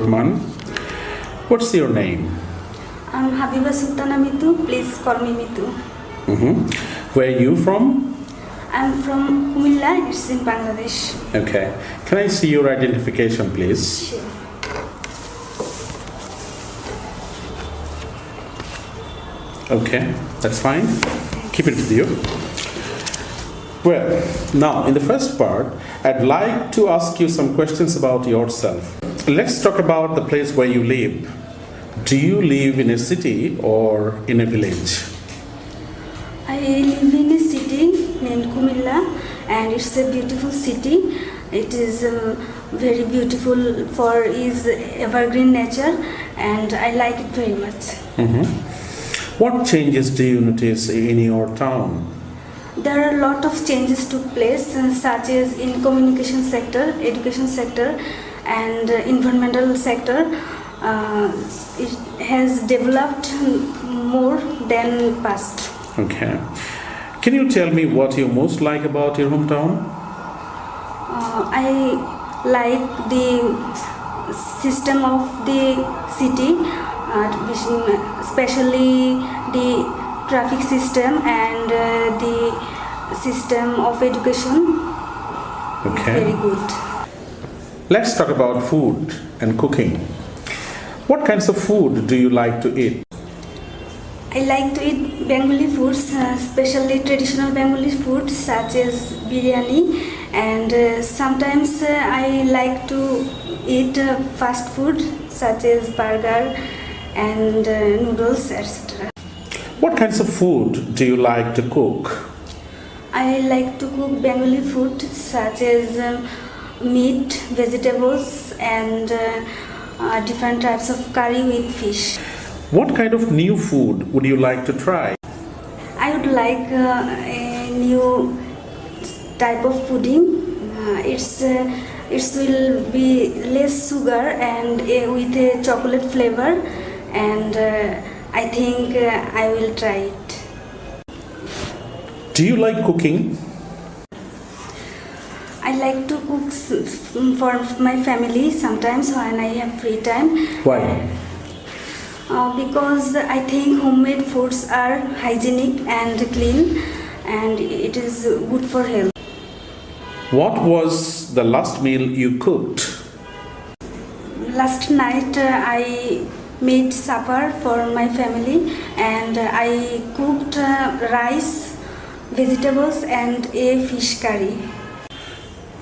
Rahman. What's your name? I'm Habiba Sultana Mitu. Please call me Mitu. Where are you from? I'm from Kumilla. It's in Bangladesh. Okay. Can I see your identification, please? Sure. Okay, that's fine. Keep it with you. Well, now in the first part, I'd like to ask you some questions about yourself. Let's talk about the place where you live. Do you live in a city or in a village? I live in a city named Kumilla, and it's a beautiful city. It is very beautiful for its evergreen nature, and I like it very much. What changes do you notice in your town? There are a lot of changes took place, such as in communication sector, education sector, and environmental sector. It has developed more than past. Okay. Can you tell me what you most like about your hometown? I like the system of the city, especially the traffic system and the system of education. Okay. Is very good. Let's talk about food and cooking. What kinds of food do you like to eat? I like to eat Bengali foods, especially traditional Bengali foods such as biryani, and sometimes I like to eat fast food such as burger and noodles, etc. What kinds of food do you like to cook? I like to cook Bengali food such as meat, vegetables, and different types of curry with fish. What kind of new food would you like to try? I would like a new type of pudding. It will be less sugar and with a chocolate flavor, and I think I will try it. Do you like cooking? I like to cook for my family sometimes when I have free time. Why? Because I think homemade foods are hygienic and clean, and it is good for health. What was the last meal you cooked? Last night I made supper for my family, and I cooked rice, vegetables, and a fish curry.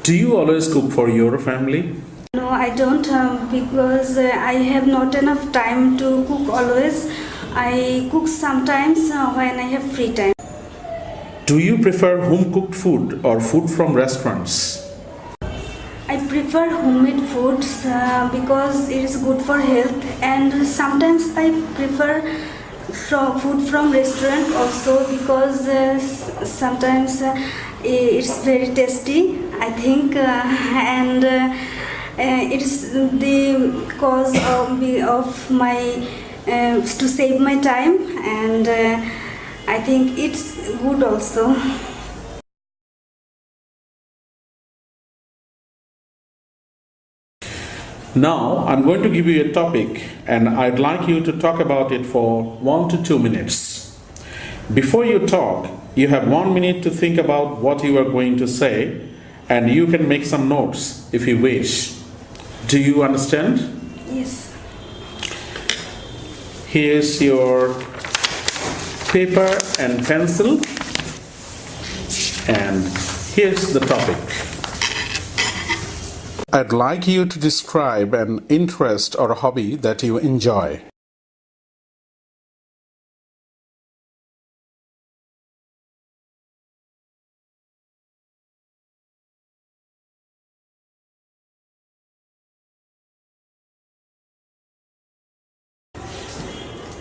Do you always cook for your family? No, I don't, because I have not enough time to cook always. I cook sometimes when I have free time. Do you prefer home cooked food or food from restaurants? I prefer homemade foods because it is good for health, and sometimes I prefer food from restaurant also because sometimes it's very tasty, I think, and it is the cause of my to save my time, and I think it's good also. Now, I'm going to give you a topic and I'd like you to talk about it for 1 to 2 minutes. Before you talk, you have 1 minute to think about what you are going to say, and you can make some notes if you wish. Do you understand? Yes. Here's your paper and pencil, and here's the topic. I'd like you to describe an interest or a hobby that you enjoy.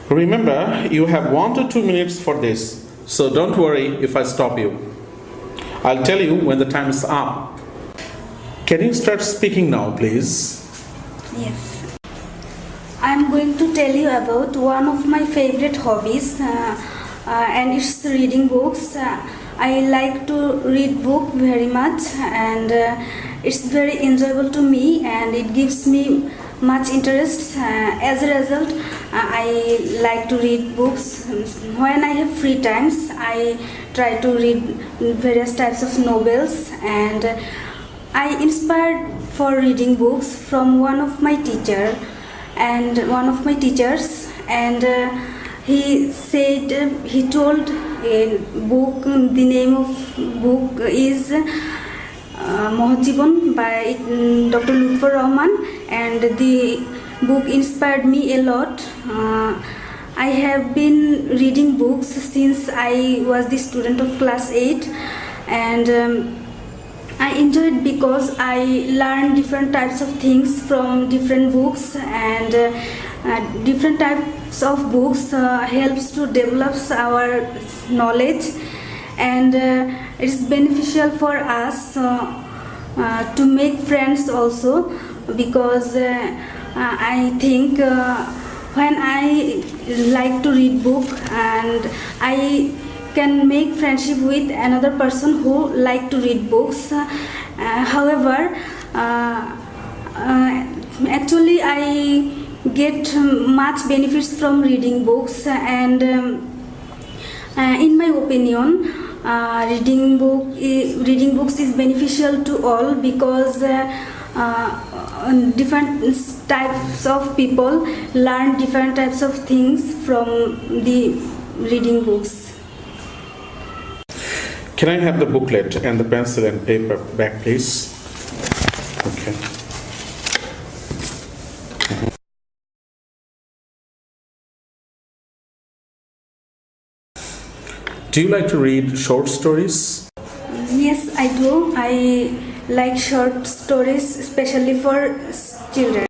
Remember, you have 1 to 2 minutes for this, so don't worry if I stop you. I'll tell you when the time is up. Can you start speaking now, please? Yes. I'm going to tell you about one of my favorite hobbies, and it's reading books. I like to read book very much, and it's very enjoyable to me, and it gives me much interest. As a result, I like to read books. When I have free times, I try to read various types of novels, and I inspired for reading books from one of my teachers, and he told a book. The name of book is Mozadded by Dr. Lutfur Rahman, and the book inspired me a lot. I have been reading books since I was the student of class 8, and I enjoyed because I learned different types of things from different books, and different types of books helps to develop our knowledge, and it is beneficial for us to make friends also, because I think when I like to read book, and I can make friendship with another person who like to read books. However, actually I get much benefits from reading books, and in my opinion, reading books is beneficial to all, because different types of people learn different types of things from the reading books. Can I have the booklet and the pencil and paper back, please? Okay. Do you like to read short stories? Yes, I do. I like short stories, especially for children.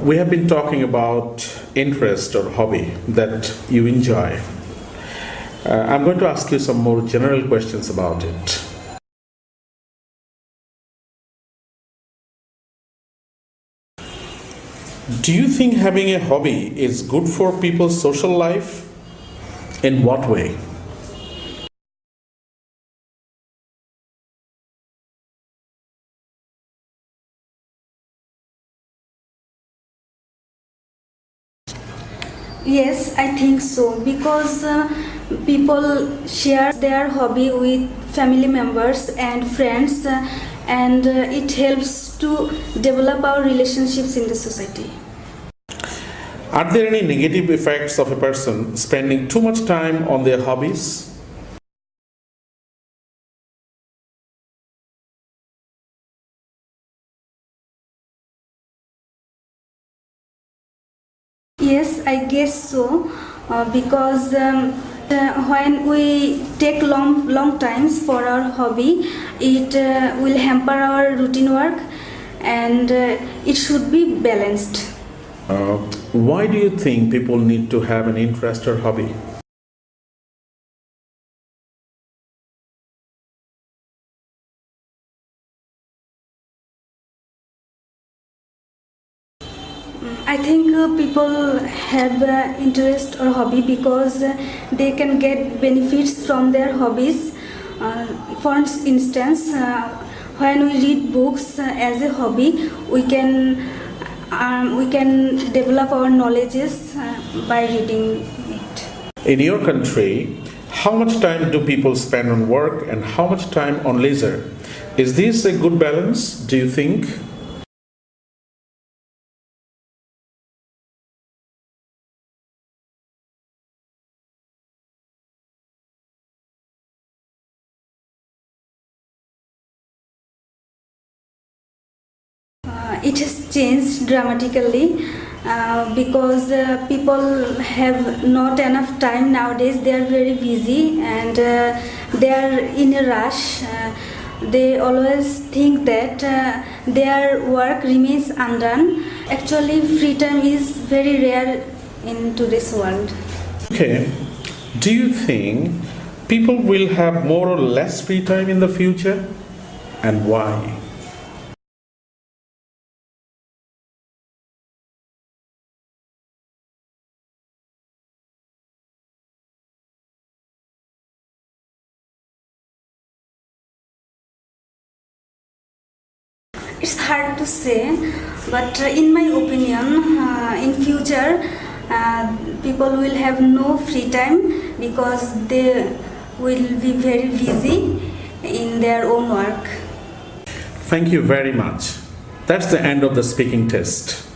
We have been talking about interest or hobby that you enjoy. I'm going to ask you some more general questions about it. Do you think having a hobby is good for people's social life? In what way? Yes, I think so, because people share their hobby with family members and friends, and it helps to develop our relationships in the society. Are there any negative effects of a person spending too much time on their hobbies? Yes, I guess so, because when we take long times for our hobby, it will hamper our routine work, and it should be balanced. Why do you think people need to have an interest or hobby? I think people have interest or hobby because they can get benefits from their hobbies. For instance, when we read books as a hobby, we can develop our knowledges by reading it. In your country, how much time do people spend on work and how much time on leisure? Is this a good balance, do you think? It has changed dramatically because people have not enough time nowadays. They are very busy, and they are in a rush. They always think that their work remains undone. Actually, free time is very rare in today's world. Okay. Do you think people will have more or less free time in the future? And why? It's hard to say, but in my opinion, in future, people will have no free time because they will be very busy in their own work. Thank you very much. That's the end of the speaking test.